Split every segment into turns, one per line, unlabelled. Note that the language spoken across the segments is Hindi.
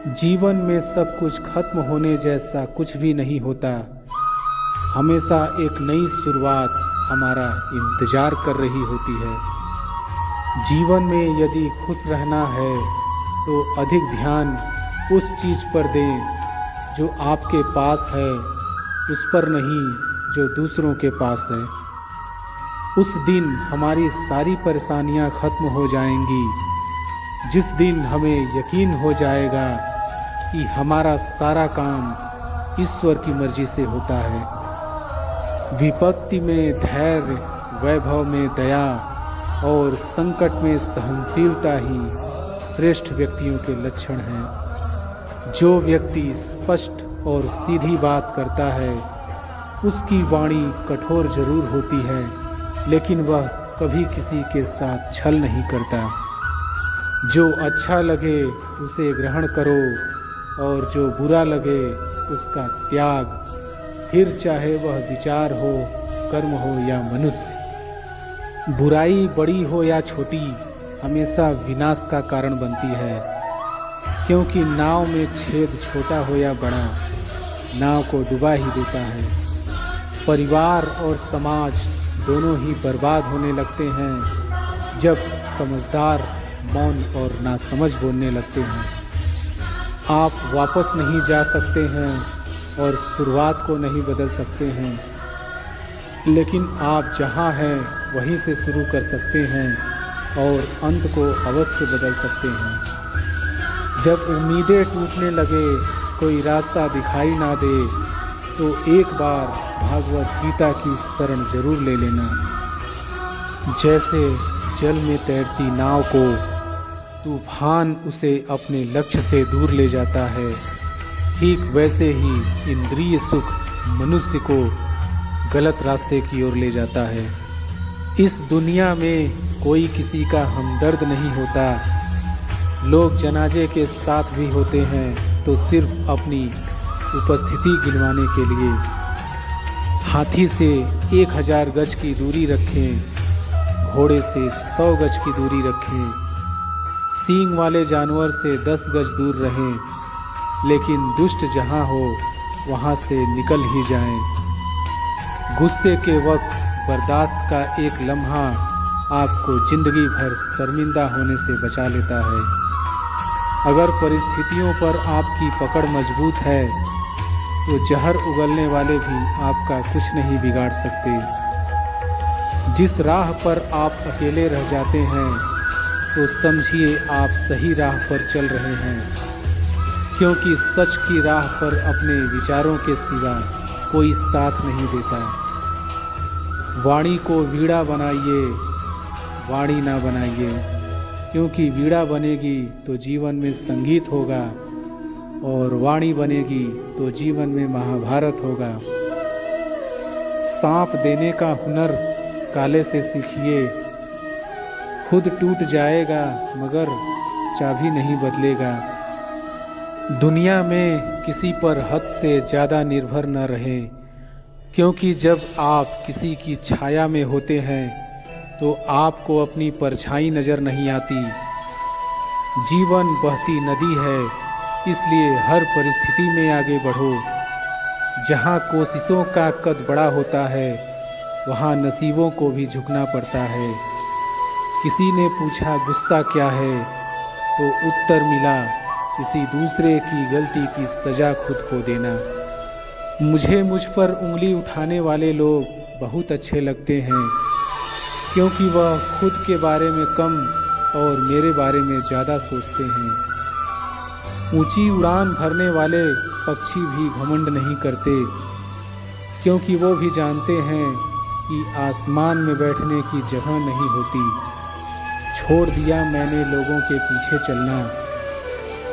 जीवन में सब कुछ खत्म होने जैसा कुछ भी नहीं होता। हमेशा एक नई शुरुआत हमारा इंतज़ार कर रही होती है। जीवन में यदि खुश रहना है तो अधिक ध्यान उस चीज़ पर दें जो आपके पास है, उस पर नहीं जो दूसरों के पास है। उस दिन हमारी सारी परेशानियां खत्म हो जाएंगी, जिस दिन हमें यकीन हो जाएगा कि हमारा सारा काम ईश्वर की मर्जी से होता है। विपत्ति में धैर्य, वैभव में दया और संकट में सहनशीलता ही श्रेष्ठ व्यक्तियों के लक्षण हैं। जो व्यक्ति स्पष्ट और सीधी बात करता है, उसकी वाणी कठोर जरूर होती है, लेकिन वह कभी किसी के साथ छल नहीं करता। जो अच्छा लगे उसे ग्रहण करो और जो बुरा लगे उसका त्याग, फिर चाहे वह विचार हो, कर्म हो या मनुष्य। बुराई बड़ी हो या छोटी हमेशा विनाश का कारण बनती है, क्योंकि नाव में छेद छोटा हो या बड़ा, नाव को डुबा ही देता है। परिवार और समाज दोनों ही बर्बाद होने लगते हैं जब समझदार मौन और नासमझ बोलने लगते हैं। आप वापस नहीं जा सकते हैं और शुरुआत को नहीं बदल सकते हैं, लेकिन आप जहां हैं वहीं से शुरू कर सकते हैं और अंत को अवश्य बदल सकते हैं। जब उम्मीदें टूटने लगे, कोई रास्ता दिखाई ना दे, तो एक बार भागवत गीता की शरण जरूर ले लेना। जैसे जल में तैरती नाव को तूफान उसे अपने लक्ष्य से दूर ले जाता है, ठीक वैसे ही इंद्रिय सुख मनुष्य को गलत रास्ते की ओर ले जाता है। इस दुनिया में कोई किसी का हमदर्द नहीं होता। लोग जनाजे के साथ भी होते हैं तो सिर्फ अपनी उपस्थिति गिनवाने के लिए। हाथी से 1000 गज की दूरी रखें, घोड़े से 100 गज की दूरी रखें, सींग वाले जानवर से 10 गज दूर रहें, लेकिन दुष्ट जहां हो वहां से निकल ही जाएं। गुस्से के वक्त बर्दाश्त का एक लम्हा आपको जिंदगी भर शर्मिंदा होने से बचा लेता है। अगर परिस्थितियों पर आपकी पकड़ मजबूत है तो जहर उगलने वाले भी आपका कुछ नहीं बिगाड़ सकते। जिस राह पर आप अकेले रह जाते हैं तो समझिए आप सही राह पर चल रहे हैं, क्योंकि सच की राह पर अपने विचारों के सिवा कोई साथ नहीं देता। वाणी को वीणा बनाइए, वाणी ना बनाइए, क्योंकि वीणा बनेगी तो जीवन में संगीत होगा और वाणी बनेगी तो जीवन में महाभारत होगा। सांप देने का हुनर काले से सीखिए, खुद टूट जाएगा मगर चाबी नहीं बदलेगा। दुनिया में किसी पर हद से ज़्यादा निर्भर न रहें, क्योंकि जब आप किसी की छाया में होते हैं तो आपको अपनी परछाई नज़र नहीं आती। जीवन बहती नदी है, इसलिए हर परिस्थिति में आगे बढ़ो। जहाँ कोशिशों का कद बड़ा होता है, वहाँ नसीबों को भी झुकना पड़ता है। किसी ने पूछा गुस्सा क्या है, तो उत्तर मिला किसी दूसरे की गलती की सज़ा खुद को देना। मुझे मुझ पर उंगली उठाने वाले लोग बहुत अच्छे लगते हैं, क्योंकि वह खुद के बारे में कम और मेरे बारे में ज़्यादा सोचते हैं। ऊंची उड़ान भरने वाले पक्षी भी घमंड नहीं करते, क्योंकि वो भी जानते हैं कि आसमान में बैठने की जगह नहीं होती। छोड़ दिया मैंने लोगों के पीछे चलना,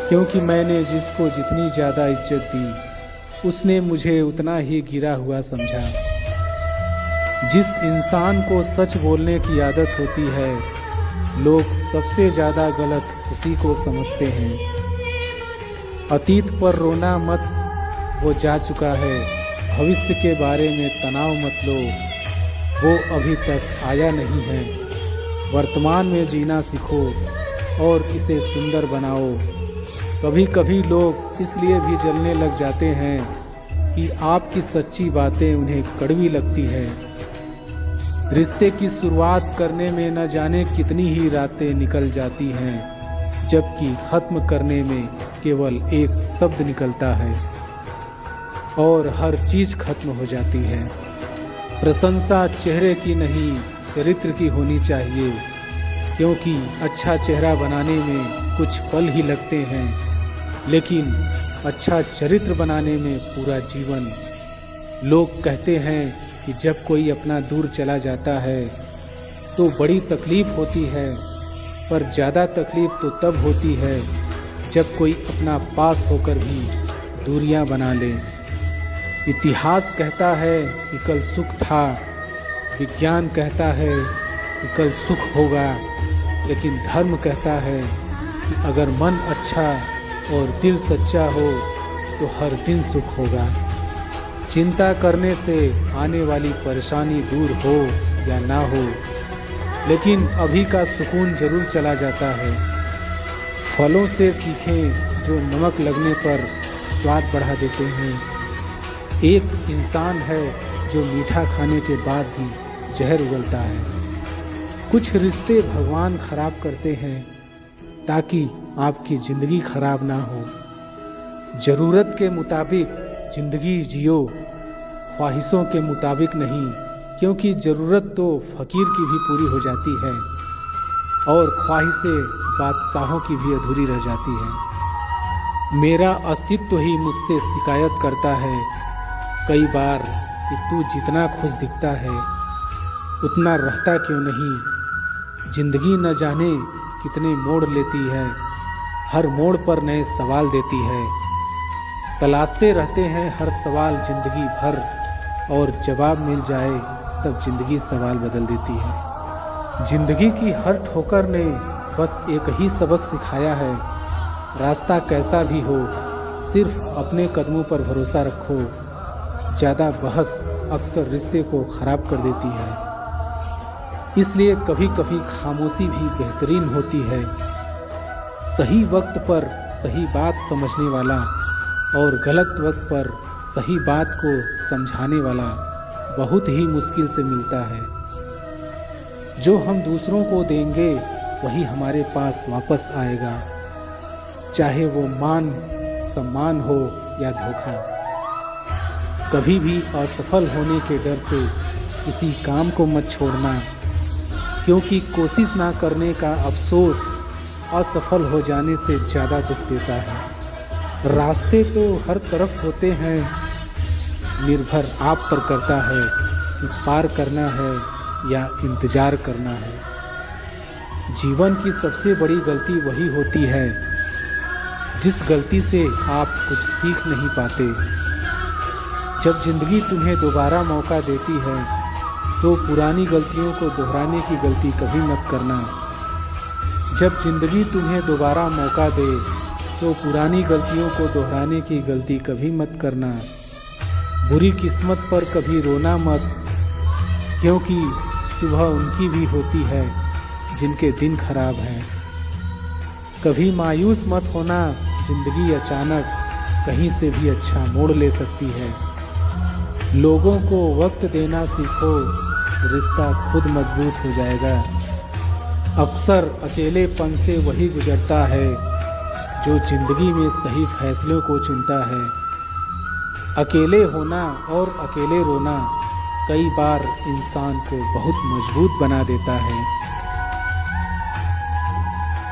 क्योंकि मैंने जिसको जितनी ज़्यादा इज्जत दी, उसने मुझे उतना ही गिरा हुआ समझा। जिस इंसान को सच बोलने की आदत होती है, लोग सबसे ज़्यादा गलत उसी को समझते हैं। अतीत पर रोना मत, वो जा चुका है। भविष्य के बारे में तनाव मत लो, वो अभी तक आया नहीं है। वर्तमान में जीना सीखो और इसे सुंदर बनाओ। कभी कभी लोग इसलिए भी जलने लग जाते हैं कि आपकी सच्ची बातें उन्हें कड़वी लगती है। रिश्ते की शुरुआत करने में न जाने कितनी ही रातें निकल जाती हैं, जबकि ख़त्म करने में केवल एक शब्द निकलता है और हर चीज़ खत्म हो जाती है। प्रशंसा चेहरे की नहीं, चरित्र की होनी चाहिए, क्योंकि अच्छा चेहरा बनाने में कुछ पल ही लगते हैं, लेकिन अच्छा चरित्र बनाने में पूरा जीवन। लोग कहते हैं कि जब कोई अपना दूर चला जाता है तो बड़ी तकलीफ़ होती है, पर ज़्यादा तकलीफ़ तो तब होती है जब कोई अपना पास होकर भी दूरियां बना ले। इतिहास कहता है कि कल सुख था, विज्ञान कहता है कि कल सुख होगा, लेकिन धर्म कहता है कि अगर मन अच्छा और दिल सच्चा हो तो हर दिन सुख होगा। चिंता करने से आने वाली परेशानी दूर हो या ना हो, लेकिन अभी का सुकून जरूर चला जाता है। फलों से सीखें जो नमक लगने पर स्वाद बढ़ा देते हैं। एक इंसान है जो मीठा खाने के बाद भी जहर उगलता है। कुछ रिश्ते भगवान खराब करते हैं ताकि आपकी ज़िंदगी खराब ना हो। ज़रूरत के मुताबिक ज़िंदगी जियो, ख्वाहिशों के मुताबिक नहीं, क्योंकि ज़रूरत तो फ़कीर की भी पूरी हो जाती है और ख्वाहिशें बादशाहों की भी अधूरी रह जाती है। मेरा अस्तित्व ही मुझसे शिकायत करता है कई बार कि तू जितना खुश दिखता है उतना रहता क्यों नहीं। जिंदगी न जाने कितने मोड़ लेती है, हर मोड़ पर नए सवाल देती है। तलाशते रहते हैं हर सवाल जिंदगी भर, और जवाब मिल जाए तब जिंदगी सवाल बदल देती है। जिंदगी की हर ठोकर ने बस एक ही सबक सिखाया है, रास्ता कैसा भी हो सिर्फ अपने कदमों पर भरोसा रखो। ज़्यादा बहस अक्सर रिश्ते को ख़राब कर देती है, इसलिए कभी कभी खामोशी भी बेहतरीन होती है। सही वक्त पर सही बात समझने वाला और गलत वक्त पर सही बात को समझाने वाला बहुत ही मुश्किल से मिलता है। जो हम दूसरों को देंगे वही हमारे पास वापस आएगा, चाहे वो मान सम्मान हो या धोखा। कभी भी असफल होने के डर से किसी काम को मत छोड़ना, क्योंकि कोशिश ना करने का अफसोस असफल हो जाने से ज़्यादा दुख देता है। रास्ते तो हर तरफ होते हैं, निर्भर आप पर करता है कि पार करना है या इंतज़ार करना है। जीवन की सबसे बड़ी गलती वही होती है जिस गलती से आप कुछ सीख नहीं पाते। जब ज़िंदगी तुम्हें दोबारा मौका देती है तो पुरानी गलतियों को दोहराने की गलती कभी मत करना। जब ज़िंदगी तुम्हें दोबारा मौका दे तो पुरानी गलतियों को दोहराने की गलती कभी मत करना। बुरी किस्मत पर कभी रोना मत, क्योंकि सुबह उनकी भी होती है जिनके दिन खराब हैं। कभी मायूस मत होना, जिंदगी अचानक कहीं से भी अच्छा मोड़ ले सकती है। लोगों को वक्त देना सीखो, रिश्ता खुद मजबूत हो जाएगा। अक्सर अकेलेपन से वही गुजरता है जो जिंदगी में सही फैसलों को चुनता है। अकेले होना और अकेले रोना कई बार इंसान को बहुत मजबूत बना देता है।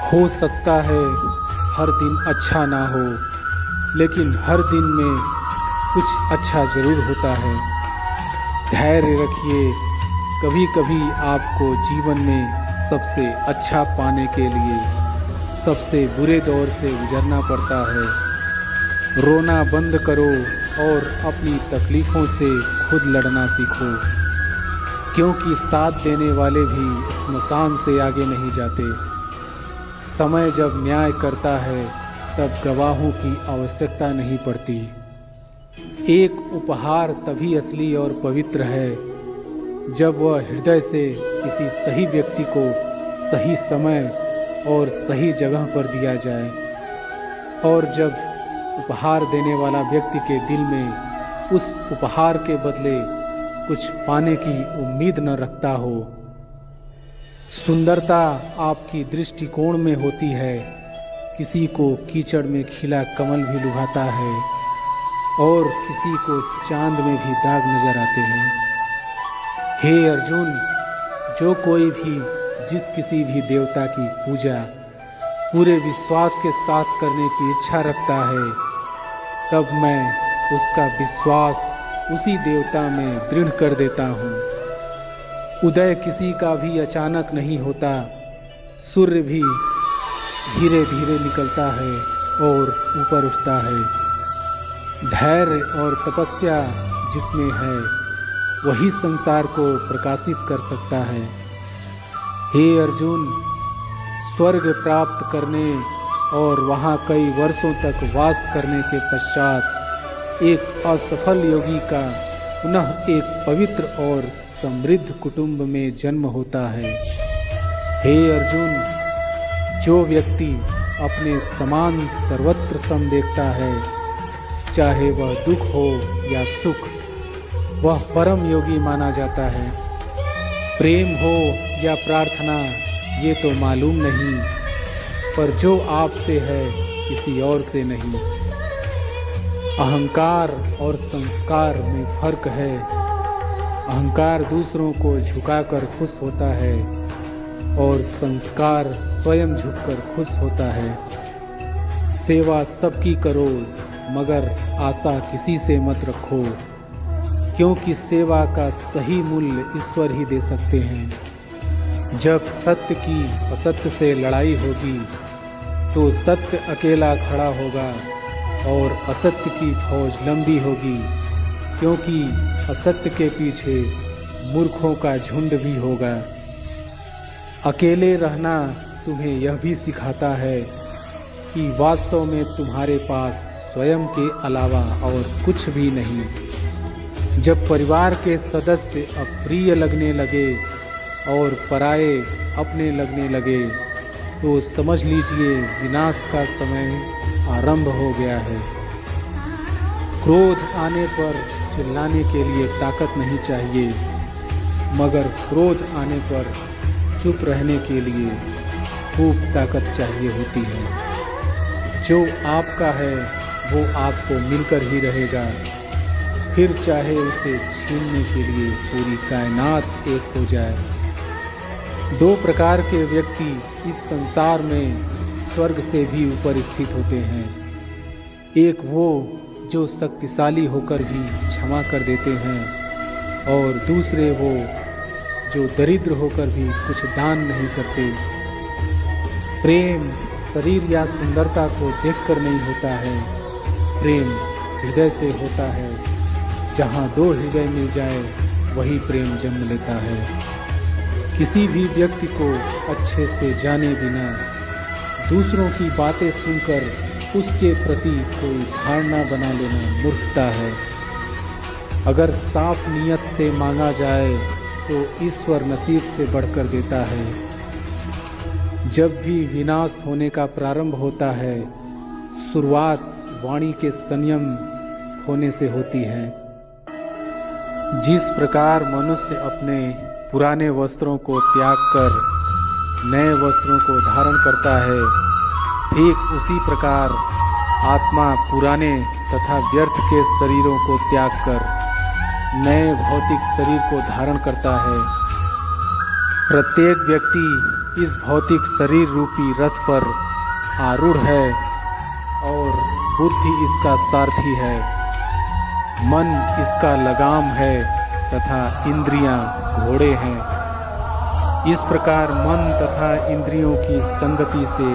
हो सकता है हर दिन अच्छा ना हो, लेकिन हर दिन में कुछ अच्छा ज़रूर होता है। धैर्य रखिए, कभी कभी आपको जीवन में सबसे अच्छा पाने के लिए सबसे बुरे दौर से गुजरना पड़ता है। रोना बंद करो और अपनी तकलीफ़ों से खुद लड़ना सीखो, क्योंकि साथ देने वाले भी स्मशान से आगे नहीं जाते। समय जब न्याय करता है तब गवाहों की आवश्यकता नहीं पड़ती। एक उपहार तभी असली और पवित्र है जब वह हृदय से किसी सही व्यक्ति को सही समय और सही जगह पर दिया जाए। और जब उपहार देने वाला व्यक्ति के दिल में उस उपहार के बदले कुछ पाने की उम्मीद न रखता हो। सुंदरता आपकी दृष्टिकोण में होती है। किसी को कीचड़ में खिला कमल भी लुभाता है और किसी को चांद में भी दाग नजर आते हैं। हे अर्जुन, जो कोई भी जिस किसी भी देवता की पूजा पूरे विश्वास के साथ करने की इच्छा रखता है, तब मैं उसका विश्वास उसी देवता में दृढ़ कर देता हूँ। उदय किसी का भी अचानक नहीं होता। सूर्य भी धीरे धीरे निकलता है और ऊपर उठता है। धैर्य और तपस्या जिसमें है, वही संसार को प्रकाशित कर सकता है। हे अर्जुन, स्वर्ग प्राप्त करने और वहाँ कई वर्षों तक वास करने के पश्चात एक असफल योगी का पुनः एक पवित्र और समृद्ध कुटुंब में जन्म होता है। हे अर्जुन, जो व्यक्ति अपने समान सर्वत्र सम देखता है, चाहे वह दुख हो या सुख, वह परम योगी माना जाता है। प्रेम हो या प्रार्थना ये तो मालूम नहीं, पर जो आपसे है किसी और से नहीं। अहंकार और संस्कार में फर्क है। अहंकार दूसरों को झुकाकर खुश होता है और संस्कार स्वयं झुककर खुश होता है। सेवा सबकी करो, मगर आशा किसी से मत रखो, क्योंकि सेवा का सही मूल्य ईश्वर ही दे सकते हैं। जब सत्य की असत्य से लड़ाई होगी तो सत्य अकेला खड़ा होगा और असत्य की फौज लंबी होगी, क्योंकि असत्य के पीछे मूर्खों का झुंड भी होगा। अकेले रहना तुम्हें यह भी सिखाता है कि वास्तव में तुम्हारे पास स्वयं के अलावा और कुछ भी नहीं। जब परिवार के सदस्य अप्रिय लगने लगे और पराये अपने लगने लगे, तो समझ लीजिए विनाश का समय आरंभ हो गया है। क्रोध आने पर चिल्लाने के लिए ताकत नहीं चाहिए, मगर क्रोध आने पर चुप रहने के लिए खूब ताकत चाहिए होती है। जो आपका है वो आपको मिलकर ही रहेगा, फिर चाहे उसे छीनने के लिए पूरी कायनात एक हो जाए। दो प्रकार के व्यक्ति इस संसार में स्वर्ग से भी ऊपर स्थित होते हैं। एक वो जो शक्तिशाली होकर भी क्षमा कर देते हैं, और दूसरे वो जो दरिद्र होकर भी कुछ दान नहीं करते। प्रेम शरीर या सुंदरता को देखकर नहीं होता है, प्रेम हृदय से होता है। जहाँ दो हृदय मिल जाए वही प्रेम जन्म लेता है। किसी भी व्यक्ति को अच्छे से जाने बिना दूसरों की बातें सुनकर उसके प्रति कोई धारणा बना लेना मूर्खता है। अगर साफ नियत से मांगा जाए तो ईश्वर नसीब से बढ़कर देता है। जब भी विनाश होने का प्रारंभ होता है, शुरुआत वाणी के संयम होने से होती है। जिस प्रकार मनुष्य अपने पुराने वस्त्रों को त्याग कर नए वस्त्रों को धारण करता है, ठीक उसी प्रकार आत्मा पुराने तथा व्यर्थ के शरीरों को त्याग कर नए भौतिक शरीर को धारण करता है। प्रत्येक व्यक्ति इस भौतिक शरीर रूपी रथ पर आरूढ़ है और बुद्धि इसका सारथी है, मन इसका लगाम है तथा इंद्रियां घोड़े हैं। इस प्रकार मन तथा इंद्रियों की संगति से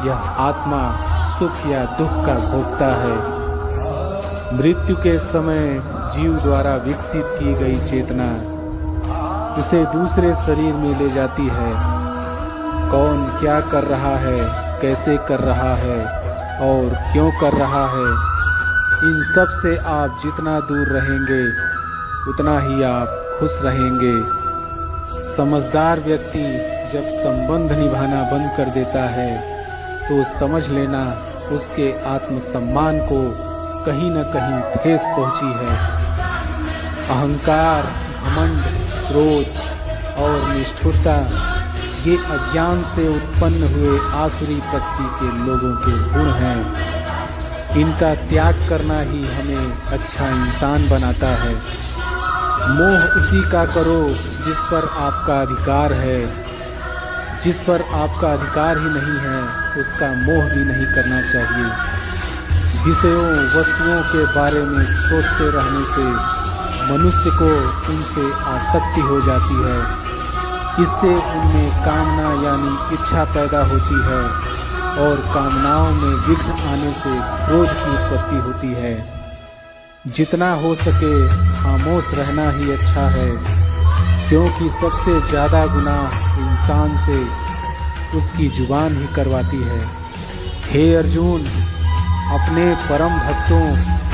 यह आत्मा सुख या दुख का भोगता है। मृत्यु के समय जीव द्वारा विकसित की गई चेतना उसे दूसरे शरीर में ले जाती है। कौन क्या कर रहा है, कैसे कर रहा है और क्यों कर रहा है, इन सब से आप जितना दूर रहेंगे उतना ही आप खुश रहेंगे। समझदार व्यक्ति जब संबंध निभाना बंद कर देता है तो समझ लेना उसके आत्मसम्मान को कहीं न कहीं ठेस पहुंची है। अहंकार, घमंड, क्रोध और निष्ठुरता ये अज्ञान से उत्पन्न हुए आसुरी प्रकृति के लोगों के गुण हैं। इनका त्याग करना ही हमें अच्छा इंसान बनाता है। मोह उसी का करो जिस पर आपका अधिकार है। जिस पर आपका अधिकार ही नहीं है उसका मोह भी नहीं करना चाहिए। विषयों वस्तुओं के बारे में सोचते रहने से मनुष्य को उनसे आसक्ति हो जाती है। इससे उनमें कामना यानी इच्छा पैदा होती है और कामनाओं में विघ्न आने से क्रोध की उत्पत्ति होती है। जितना हो सके खामोश रहना ही अच्छा है, क्योंकि सबसे ज़्यादा गुनाह इंसान से उसकी जुबान ही करवाती है। हे अर्जुन, अपने परम भक्तों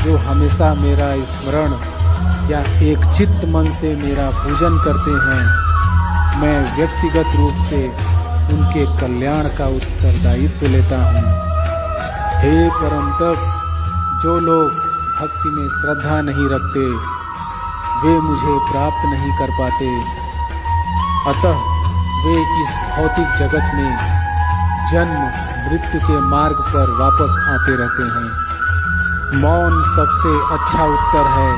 जो हमेशा मेरा स्मरण या एक चित्त मन से मेरा पूजन करते हैं, मैं व्यक्तिगत रूप से उनके कल्याण का उत्तरदायित्व लेता हूँ। हे परम तप, जो लोग भक्ति में श्रद्धा नहीं रखते वे मुझे प्राप्त नहीं कर पाते, अतः वे इस भौतिक जगत में जन्म मृत्यु के मार्ग पर वापस आते रहते हैं। मौन सबसे अच्छा उत्तर है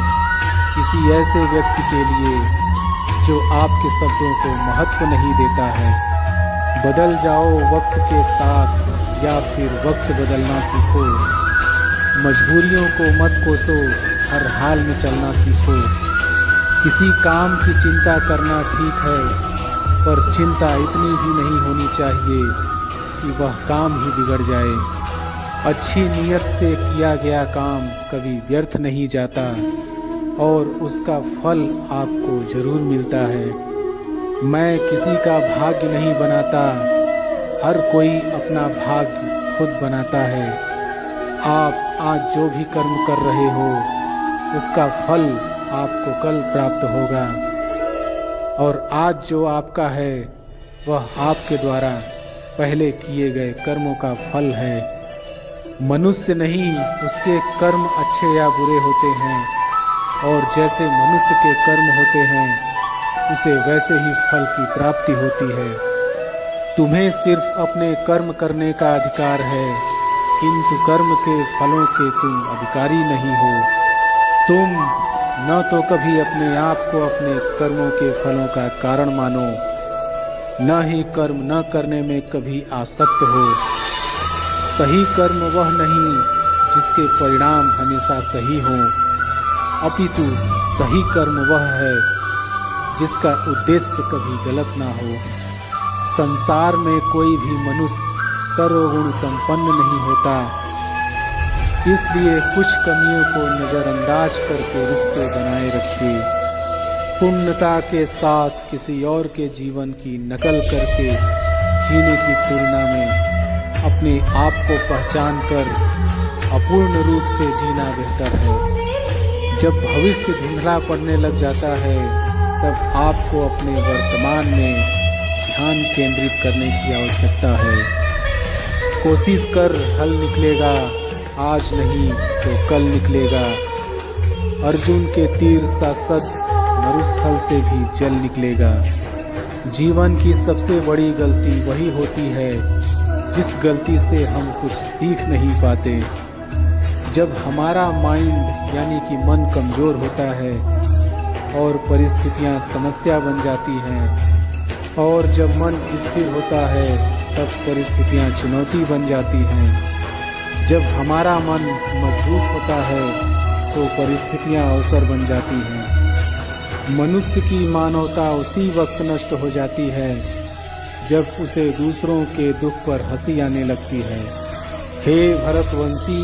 किसी ऐसे व्यक्ति के लिए जो आपके शब्दों को महत्व नहीं देता है। बदल जाओ वक्त के साथ या फिर वक्त बदलना सीखो। मजबूरियों को मत कोसो, हर हाल में चलना सीखो। किसी काम की चिंता करना ठीक है, पर चिंता इतनी भी नहीं होनी चाहिए कि वह काम ही बिगड़ जाए। अच्छी नीयत से किया गया काम कभी व्यर्थ नहीं जाता और उसका फल आपको जरूर मिलता है। मैं किसी का भाग्य नहीं बनाता, हर कोई अपना भाग्य खुद बनाता है। आप आज जो भी कर्म कर रहे हो उसका फल आपको कल प्राप्त होगा, और आज जो आपका है वह आपके द्वारा पहले किए गए कर्मों का फल है। मनुष्य नहीं, उसके कर्म अच्छे या बुरे होते हैं, और जैसे मनुष्य के कर्म होते हैं उसे वैसे ही फल की प्राप्ति होती है। तुम्हें सिर्फ अपने कर्म करने का अधिकार है, किंतु कर्म के फलों के तुम अधिकारी नहीं हो। तुम न तो कभी अपने आप को अपने कर्मों के फलों का कारण मानो, न ही कर्म न करने में कभी आसक्त हो। सही कर्म वह नहीं जिसके परिणाम हमेशा सही हों, अपितु सही कर्म वह है जिसका उद्देश्य कभी गलत ना हो। संसार में कोई भी मनुष्य सर्वगुण संपन्न नहीं होता, इसलिए कुछ कमियों को नज़रअंदाज करके रिश्ते बनाए रखिए। पूर्णता के साथ किसी और के जीवन की नकल करके जीने की तुलना में अपने आप को पहचान कर अपूर्ण रूप से जीना बेहतर है। जब भविष्य धुंधला पड़ने लग जाता है तब आपको अपने वर्तमान में ध्यान केंद्रित करने की आवश्यकता है। कोशिश कर, हल निकलेगा, आज नहीं तो कल निकलेगा। अर्जुन के तीर सा सच मरुस्थल से भी जल निकलेगा। जीवन की सबसे बड़ी गलती वही होती है जिस गलती से हम कुछ सीख नहीं पाते। जब हमारा माइंड यानी कि मन कमज़ोर होता है और परिस्थितियां समस्या बन जाती हैं, और जब मन स्थिर होता है तब परिस्थितियां चुनौती बन जाती हैं। जब हमारा मन मजबूत होता है तो परिस्थितियां अवसर बन जाती हैं। मनुष्य की मानवता उसी वक्त नष्ट हो जाती है जब उसे दूसरों के दुख पर हंसी आने लगती है। हे भरतवंशी,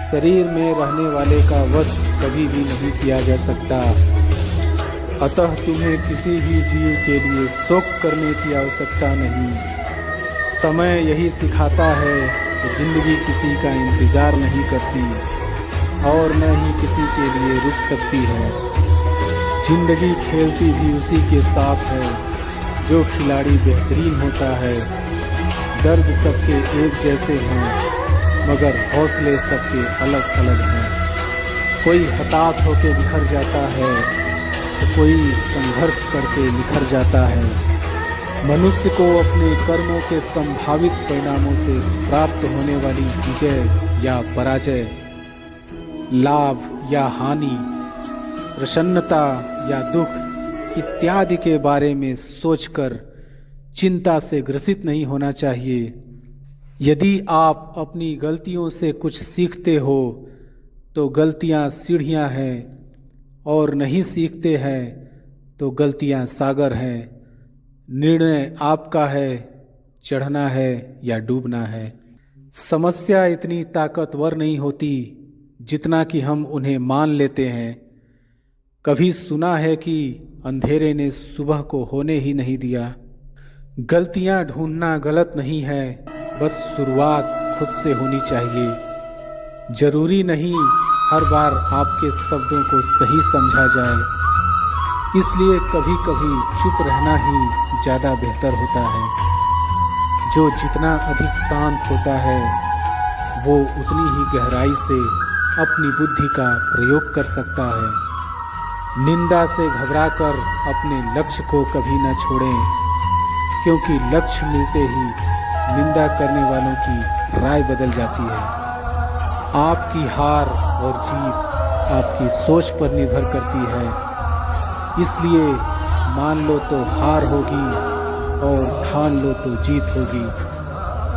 शरीर में रहने वाले का वध कभी भी नहीं किया जा सकता, अतः तुम्हें किसी भी जीव के लिए शोक करने की आवश्यकता नहीं। समय यही सिखाता है कि जिंदगी किसी का इंतज़ार नहीं करती और न ही किसी के लिए रुक सकती है। जिंदगी खेलती भी उसी के साथ है जो खिलाड़ी बेहतरीन होता है। दर्द सबके एक जैसे हैं, मगर हौसले सबके अलग अलग हैं। कोई हताश होकर बिखर जाता है तो कोई संघर्ष करके निखर जाता है। मनुष्य को अपने कर्मों के संभावित परिणामों से प्राप्त होने वाली विजय या पराजय, लाभ या हानि, प्रसन्नता या दुख इत्यादि के बारे में सोचकर चिंता से ग्रसित नहीं होना चाहिए। यदि आप अपनी गलतियों से कुछ सीखते हो तो गलतियां सीढ़ियां हैं, और नहीं सीखते हैं तो गलतियां सागर हैं। निर्णय आपका है, चढ़ना है या डूबना है। समस्या इतनी ताकतवर नहीं होती जितना कि हम उन्हें मान लेते हैं। कभी सुना है कि अंधेरे ने सुबह को होने ही नहीं दिया। गलतियां ढूंढना गलत नहीं है, बस शुरुआत खुद से होनी चाहिए। जरूरी नहीं हर बार आपके शब्दों को सही समझा जाए, इसलिए कभी कभी चुप रहना ही ज़्यादा बेहतर होता है। जो जितना अधिक शांत होता है वो उतनी ही गहराई से अपनी बुद्धि का प्रयोग कर सकता है। निंदा से घबराकर अपने लक्ष्य को कभी न छोड़ें, क्योंकि लक्ष्य मिलते ही निंदा करने वालों की राय बदल जाती है। आपकी हार और जीत आपकी सोच पर निर्भर करती है, इसलिए मान लो तो हार होगी और ठान लो तो जीत होगी।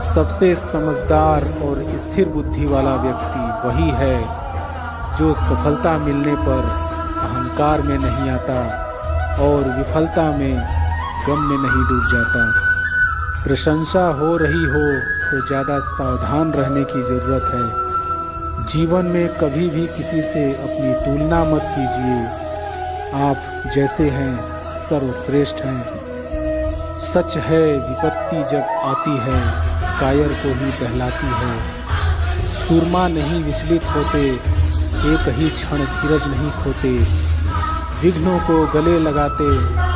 सबसे समझदार और स्थिर बुद्धि वाला व्यक्ति वही है जो सफलता मिलने पर अहंकार में नहीं आता और विफलता में गम में नहीं डूब जाता। प्रशंसा हो रही हो तो ज़्यादा सावधान रहने की ज़रूरत है। जीवन में कभी भी किसी से अपनी तुलना मत कीजिए। आप जैसे हैं सर्वश्रेष्ठ हैं। सच है विपत्ति जब आती है कायर को ही दहलाती है। सूरमा नहीं विचलित होते, एक ही क्षण धीरज नहीं खोते। विघ्नों को गले लगाते,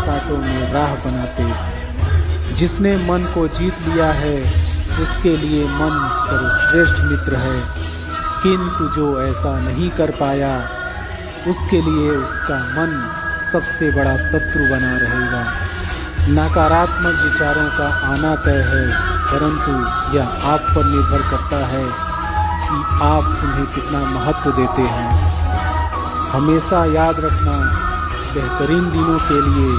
कांटों में राह बनाते। जिसने मन को जीत लिया है उसके लिए मन सर्वश्रेष्ठ मित्र है, किंतु जो ऐसा नहीं कर पाया उसके लिए उसका मन सबसे बड़ा शत्रु बना रहेगा। नकारात्मक विचारों का आना तय है, परंतु यह आप पर निर्भर करता है कि आप उन्हें कितना महत्व देते हैं। हमेशा याद रखना, बेहतरीन दिनों के लिए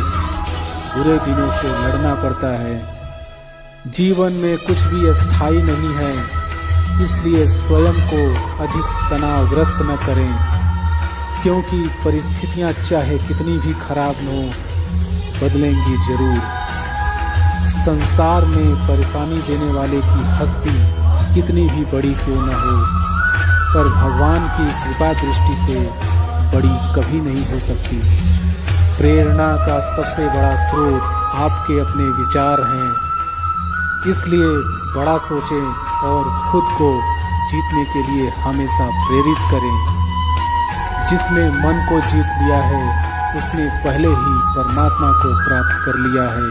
बुरे दिनों से लड़ना पड़ता है। जीवन में कुछ भी अस्थायी नहीं है, इसलिए स्वयं को अधिक तनावग्रस्त न करें, क्योंकि परिस्थितियां चाहे कितनी भी खराब न हो, बदलेंगी जरूर। संसार में परेशानी देने वाले की हस्ती कितनी भी बड़ी क्यों न हो, पर भगवान की कृपा दृष्टि से बड़ी कभी नहीं हो सकती। प्रेरणा का सबसे बड़ा स्रोत आपके अपने विचार हैं, इसलिए बड़ा सोचें और खुद को जीतने के लिए हमेशा प्रेरित करें। जिसने मन को जीत लिया है उसने पहले ही परमात्मा को प्राप्त कर लिया है,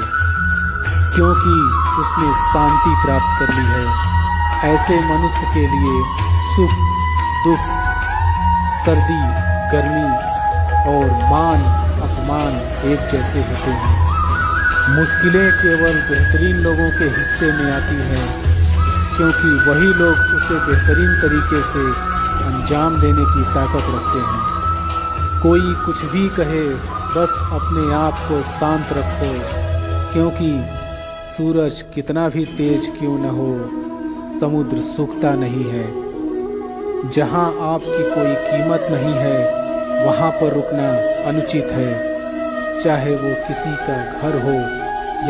क्योंकि उसने शांति प्राप्त कर ली है। ऐसे मनुष्य के लिए सुख दुख, सर्दी गर्मी और मान अपमान एक जैसे होते हैं। मुश्किलें केवल बेहतरीन लोगों के हिस्से में आती हैं, क्योंकि वही लोग उसे बेहतरीन तरीके से अंजाम देने की ताकत रखते हैं। कोई कुछ भी कहे, बस अपने आप को शांत रखो, क्योंकि सूरज कितना भी तेज क्यों न हो, समुद्र सूखता नहीं है। जहाँ आपकी कोई कीमत नहीं है वहाँ पर रुकना अनुचित है, चाहे वो किसी का घर हो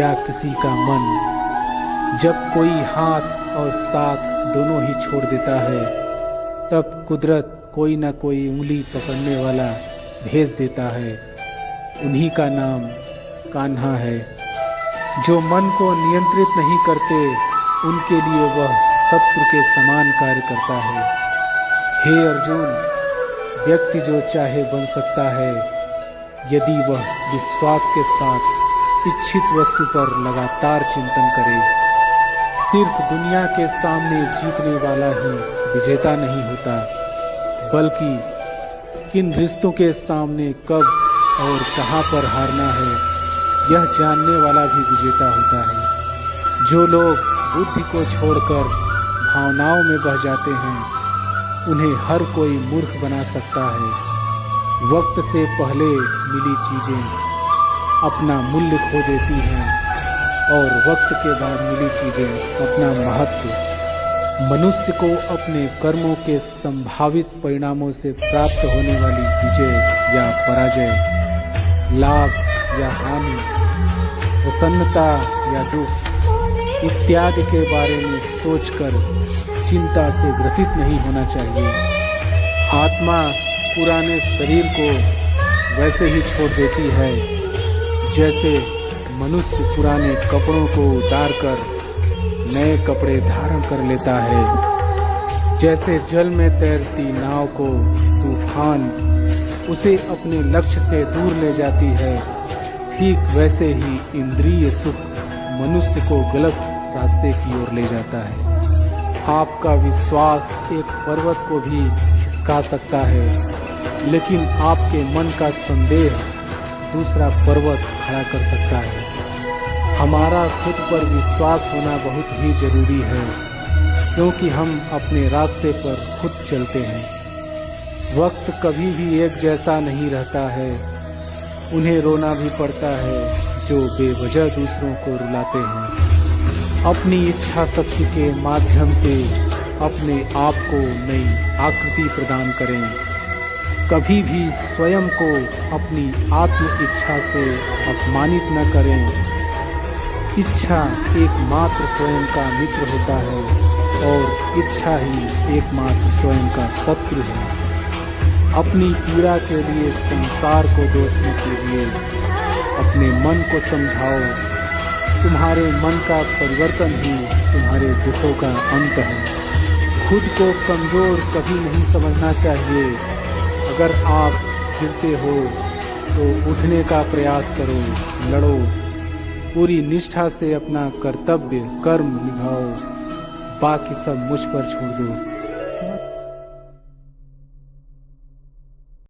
या किसी का मन। जब कोई हाथ और साथ दोनों ही छोड़ देता है, तब कुदरत कोई ना कोई उंगली पकड़ने वाला भेज देता है। उन्हीं का नाम कान्हा है। जो मन को नियंत्रित नहीं करते, उनके लिए वह शत्रु के समान कार्य करता है। हे अर्जुन, व्यक्ति जो चाहे बन सकता है, यदि वह विश्वास के साथ इच्छित वस्तु पर लगातार चिंतन करे। सिर्फ दुनिया के सामने जीतने वाला ही विजेता नहीं होता, बल्कि किन रिश्तों के सामने कब और कहां पर हारना है यह जानने वाला भी विजेता होता है। जो लोग बुद्धि को छोड़कर भावनाओं में बह जाते हैं, उन्हें हर कोई मूर्ख बना सकता है। वक्त से पहले मिली चीज़ें अपना मूल्य खो देती हैं और वक्त के बाद मिली चीज़ें अपना महत्व। मनुष्य को अपने कर्मों के संभावित परिणामों से प्राप्त होने वाली विजय या पराजय, लाभ या हानि, प्रसन्नता या दुख इत्यादि के बारे में सोचकर चिंता से ग्रसित नहीं होना चाहिए। आत्मा पुराने शरीर को वैसे ही छोड़ देती है जैसे मनुष्य पुराने कपड़ों को उतारकर नए कपड़े धारण कर लेता है। जैसे जल में तैरती नाव को तूफान उसे अपने लक्ष्य से दूर ले जाती है, ठीक वैसे ही इंद्रिय सुख मनुष्य को गलत रास्ते की ओर ले जाता है। आपका विश्वास एक पर्वत को भी खिसका सकता है, लेकिन आपके मन का संदेह दूसरा पर्वत खड़ा कर सकता है। हमारा खुद पर विश्वास होना बहुत ही जरूरी है, क्योंकि हम अपने रास्ते पर खुद चलते हैं। वक्त कभी भी एक जैसा नहीं रहता है। उन्हें रोना भी पड़ता है जो बेवजह दूसरों को रुलाते हैं। अपनी इच्छा शक्ति के माध्यम से अपने आप को नई आकृति प्रदान करें। कभी भी स्वयं को अपनी आत्म इच्छा से अपमानित न करें। इच्छा एकमात्र स्वयं का मित्र होता है और इच्छा ही एकमात्र स्वयं का शत्रु है। अपनी पीड़ा के लिए संसार को दोष मत दीजिए, अपने मन को समझाओ। तुम्हारे मन का परिवर्तन ही तुम्हारे दुखों का अंत है। खुद को कमज़ोर कभी नहीं समझना चाहिए। अगर आप गिरते हो तो उठने का प्रयास करो, लड़ो, पूरी निष्ठा से अपना कर्तव्य कर्म निभाओ, बाकी सब मुझ पर छोड़ दो।